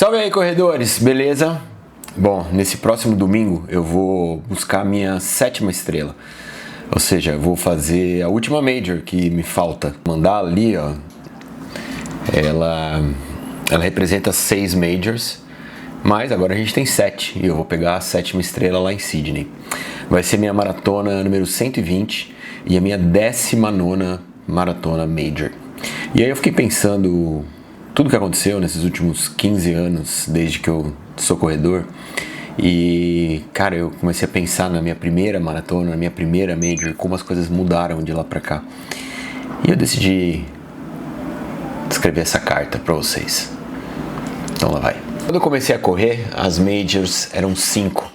Salve aí, corredores, beleza? Bom, nesse próximo domingo eu vou buscar a minha 7ª estrela. Ou seja, eu vou fazer a última Major que me falta. Mandar ali, ó. Ela representa 6 Majors, mas agora a gente tem 7 e eu vou pegar a 7ª estrela lá em Sydney. Vai ser minha maratona número 120 e a minha 19ª maratona Major. E aí eu fiquei pensando tudo que aconteceu nesses últimos 15 anos, desde que eu sou corredor. E, cara, eu comecei a pensar na minha primeira maratona, na minha primeira Major, como as coisas mudaram de lá pra cá. E eu decidi escrever essa carta pra vocês. Então lá vai. Quando eu comecei a correr, as Majors eram 5.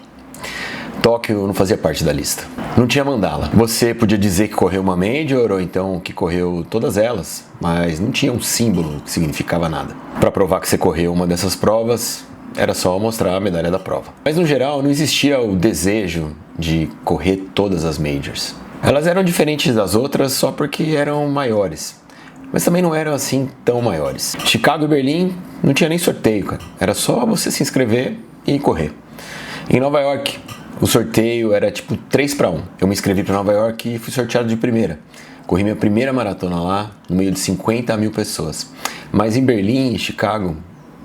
Tóquio não fazia parte da lista. Não tinha mandala. Você podia dizer que correu uma Major ou então que correu todas elas, mas não tinha um símbolo que significava nada. Para provar que você correu uma dessas provas, era só mostrar a medalha da prova. Mas no geral não existia o desejo de correr todas as Majors. Elas eram diferentes das outras só porque eram maiores, mas também não eram assim tão maiores. Chicago e Berlim não tinha nem sorteio, cara. Era só você se inscrever e correr. Em Nova York, o sorteio era tipo 3-1. Eu me inscrevi para Nova York e fui sorteado de primeira. Corri minha primeira maratona lá, no meio de 50 mil pessoas. Mas em Berlim e Chicago,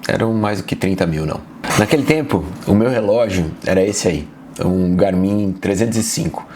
eram mais do que 30 mil, não. Naquele tempo, o meu relógio era esse aí, um Garmin 305.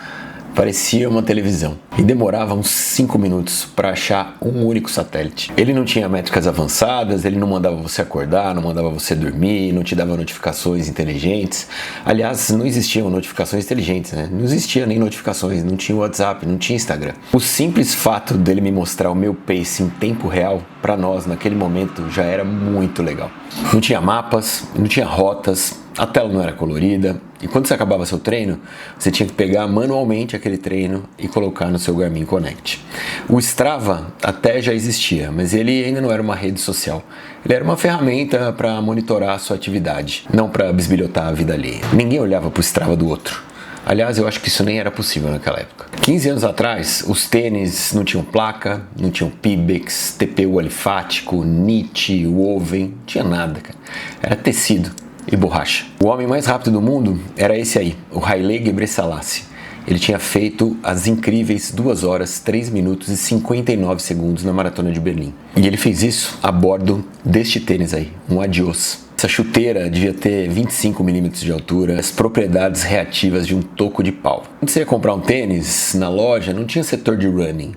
Parecia uma televisão. E demorava uns 5 minutos para achar um único satélite. Ele não tinha métricas avançadas, ele não mandava você acordar, não mandava você dormir, não te dava notificações inteligentes. Aliás, não existiam notificações inteligentes, né? Não existia nem notificações, não tinha WhatsApp, não tinha Instagram. O simples fato dele me mostrar o meu pace em tempo real, para nós, naquele momento, já era muito legal. Não tinha mapas, não tinha rotas, a tela não era colorida, e quando você acabava seu treino, você tinha que pegar manualmente aquele treino e colocar no seu Garmin Connect. O Strava até já existia, mas ele ainda não era uma rede social. Ele era uma ferramenta para monitorar a sua atividade, não para bisbilhotar a vida alheia. Ninguém olhava para o Strava do outro. Aliás, eu acho que isso nem era possível naquela época. 15 anos atrás, os tênis não tinham placa, não tinham Pebax, TPU alifático, NIT, Woven, não tinha nada, cara. Era tecido e borracha. O homem mais rápido do mundo era esse aí, o Haile Gebrselassie. Ele tinha feito as incríveis 2 horas, 3 minutos e 59 segundos na maratona de Berlim. E ele fez isso a bordo deste tênis aí, um Adios. Essa chuteira devia ter 25 milímetros de altura, as propriedades reativas de um toco de pau. Quando você ia comprar um tênis na loja, não tinha setor de running.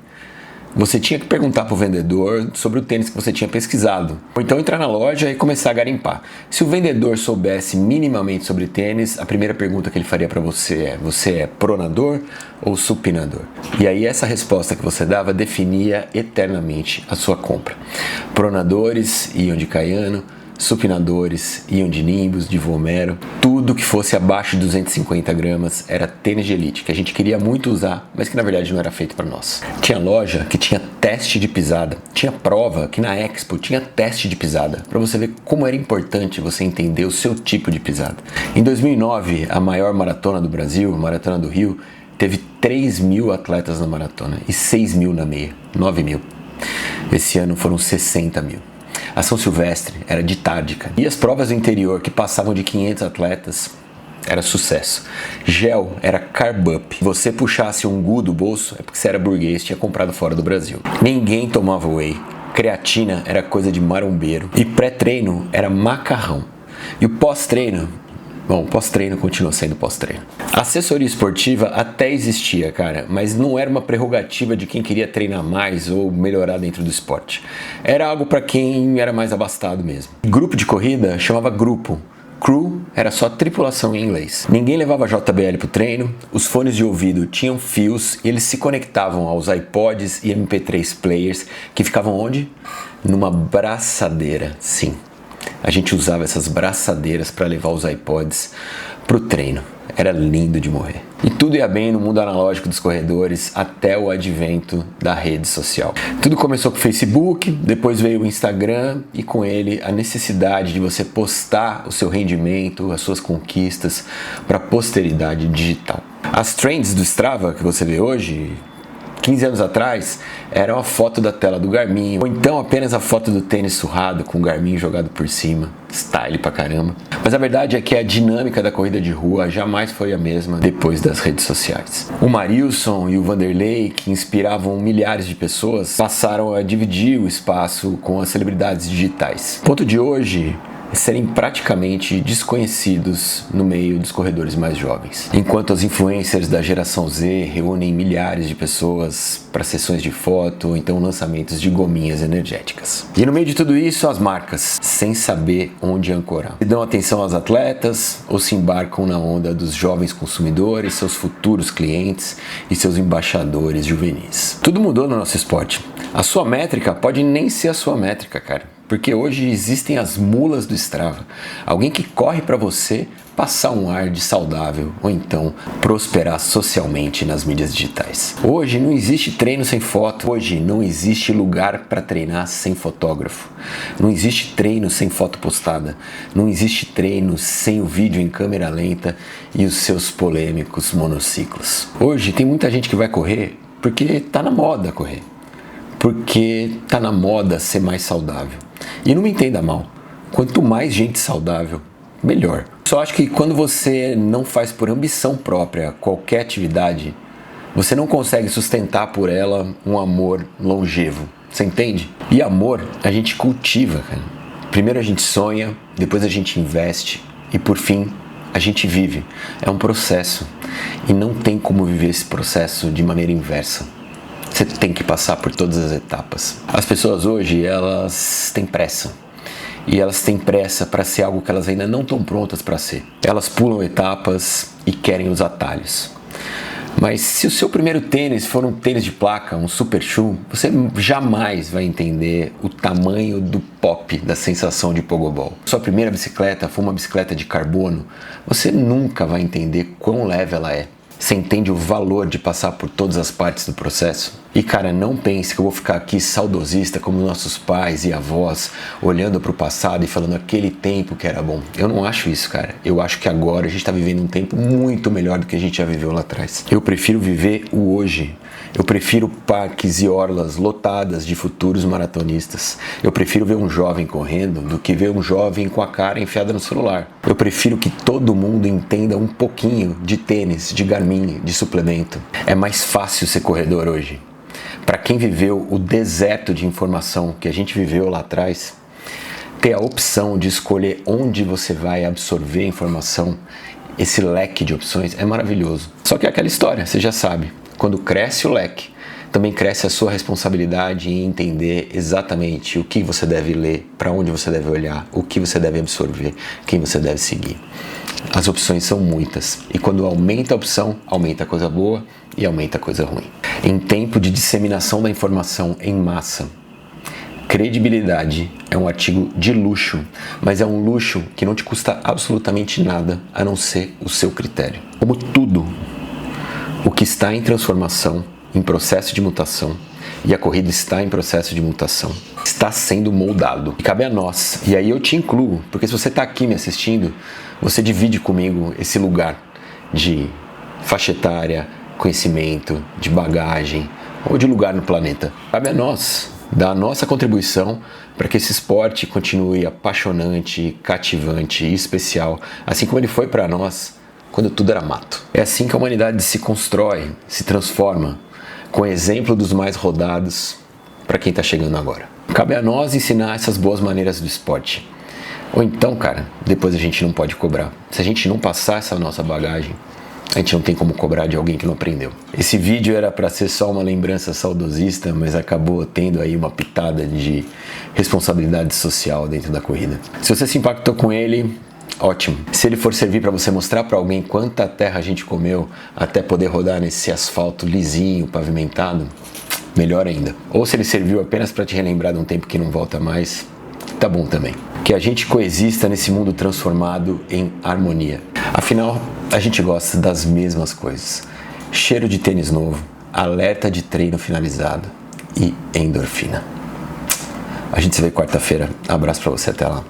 Você tinha que perguntar para o vendedor sobre o tênis que você tinha pesquisado. Ou então entrar na loja e começar a garimpar. Se o vendedor soubesse minimamente sobre tênis, a primeira pergunta que ele faria para você é pronador ou supinador? E aí essa resposta que você dava definia eternamente a sua compra. Pronadores iam de Caiano, supinadores iam de Nimbus, de Vomero. Tudo que fosse abaixo de 250 gramas era tênis de elite, que a gente queria muito usar, mas que na verdade não era feito para nós. Tinha loja que tinha teste de pisada, tinha prova que na Expo tinha teste de pisada, para você ver como era importante você entender o seu tipo de pisada. Em 2009, a maior maratona do Brasil, a Maratona do Rio, teve 3 mil atletas na maratona e 6 mil na meia, 9 mil. Esse ano foram 60 mil. A São Silvestre era de tarde, cara. E as provas do interior que passavam de 500 atletas era sucesso. Gel era carb up. Você puxasse um gu do bolso é porque você era burguês e tinha comprado fora do Brasil. Ninguém tomava whey. Creatina era coisa de marombeiro. E pré-treino era macarrão. E o pós-treino, bom, pós-treino continua sendo pós-treino. A assessoria esportiva até existia, cara, mas não era uma prerrogativa de quem queria treinar mais ou melhorar dentro do esporte. Era algo para quem era mais abastado mesmo. Grupo de corrida chamava grupo. Crew era só tripulação em inglês. Ninguém levava JBL pro treino, os fones de ouvido tinham fios e eles se conectavam aos iPods e MP3 players que ficavam onde? Numa braçadeira, sim. A gente usava essas braçadeiras para levar os iPods pro treino. Era lindo de morrer. E tudo ia bem no mundo analógico dos corredores até o advento da rede social. Tudo começou com o Facebook, depois veio o Instagram e com ele a necessidade de você postar o seu rendimento, as suas conquistas para a posteridade digital. As trends do Strava que você vê hoje, 15 anos atrás, era uma foto da tela do Garmin, ou então apenas a foto do tênis surrado com o Garmin jogado por cima. Style pra caramba. Mas a verdade é que a dinâmica da corrida de rua jamais foi a mesma depois das redes sociais. O Marilson e o Vanderlei, que inspiravam milhares de pessoas, passaram a dividir o espaço com as celebridades digitais. O ponto de hoje serem praticamente desconhecidos no meio dos corredores mais jovens. Enquanto os influencers da geração Z reúnem milhares de pessoas para sessões de foto ou então lançamentos de gominhas energéticas. E no meio de tudo isso, as marcas, sem saber onde ancorar. Se dão atenção aos atletas ou se embarcam na onda dos jovens consumidores, seus futuros clientes e seus embaixadores juvenis. Tudo mudou no nosso esporte. A sua métrica pode nem ser a sua métrica, cara. Porque hoje existem as mulas do Strava. Alguém que corre para você passar um ar de saudável ou então prosperar socialmente nas mídias digitais. Hoje não existe treino sem foto. Hoje não existe lugar para treinar sem fotógrafo. Não existe treino sem foto postada. Não existe treino sem o vídeo em câmera lenta e os seus polêmicos monociclos. Hoje tem muita gente que vai correr porque tá na moda correr. Porque tá na moda ser mais saudável. E não me entenda mal, quanto mais gente saudável, melhor. Só acho que quando você não faz por ambição própria qualquer atividade, você não consegue sustentar por ela um amor longevo. Você entende? E amor a gente cultiva, cara. Primeiro a gente sonha, depois a gente investe e por fim a gente vive. É um processo e não tem como viver esse processo de maneira inversa. Você tem que passar por todas as etapas. As pessoas hoje, elas têm pressa. E elas têm pressa para ser algo que elas ainda não estão prontas para ser. Elas pulam etapas e querem os atalhos. Mas se o seu primeiro tênis for um tênis de placa, um super shoe, você jamais vai entender o tamanho do pop, da sensação de pogobol. Sua primeira bicicleta for uma bicicleta de carbono, você nunca vai entender quão leve ela é. Você entende o valor de passar por todas as partes do processo? E cara, não pense que eu vou ficar aqui saudosista como nossos pais e avós, olhando para o passado e falando aquele tempo que era bom. Eu não acho isso, cara. Eu acho que agora a gente está vivendo um tempo muito melhor do que a gente já viveu lá atrás. Eu prefiro viver o hoje. Eu prefiro parques e orlas lotadas de futuros maratonistas. Eu prefiro ver um jovem correndo do que ver um jovem com a cara enfiada no celular. Eu prefiro que todo mundo entenda um pouquinho de tênis, de Garmin, de suplemento. É mais fácil ser corredor hoje. Para quem viveu o deserto de informação que a gente viveu lá atrás, ter a opção de escolher onde você vai absorver a informação, esse leque de opções é maravilhoso. Só que é aquela história, você já sabe. Quando cresce o leque, também cresce a sua responsabilidade em entender exatamente o que você deve ler, para onde você deve olhar, o que você deve absorver, quem você deve seguir. As opções são muitas e quando aumenta a opção, aumenta a coisa boa e aumenta a coisa ruim. Em tempo de disseminação da informação em massa, credibilidade é um artigo de luxo, mas é um luxo que não te custa absolutamente nada a não ser o seu critério. Como tudo o que está em transformação, em processo de mutação, e a corrida está em processo de mutação, está sendo moldado. E cabe a nós, e aí eu te incluo, porque se você está aqui me assistindo, você divide comigo esse lugar de faixa etária, conhecimento, de bagagem, ou de lugar no planeta. Cabe a nós dar a nossa contribuição para que esse esporte continue apaixonante, cativante e especial, assim como ele foi para nós quando tudo era mato. É assim que a humanidade se constrói, se transforma, com exemplo dos mais rodados para quem está chegando agora. Cabe a nós ensinar essas boas maneiras do esporte. Ou então, cara, depois a gente não pode cobrar. Se a gente não passar essa nossa bagagem, a gente não tem como cobrar de alguém que não aprendeu. Esse vídeo era para ser só uma lembrança saudosista, mas acabou tendo aí uma pitada de responsabilidade social dentro da corrida. Se você se impactou com ele, ótimo. Se ele for servir para você mostrar para alguém quanta terra a gente comeu até poder rodar nesse asfalto lisinho, pavimentado, melhor ainda. Ou se ele serviu apenas para te relembrar de um tempo que não volta mais, tá bom também. Que a gente coexista nesse mundo transformado em harmonia. Afinal, a gente gosta das mesmas coisas. Cheiro de tênis novo, alerta de treino finalizado e endorfina. A gente se vê quarta-feira. Abraço para você, até lá.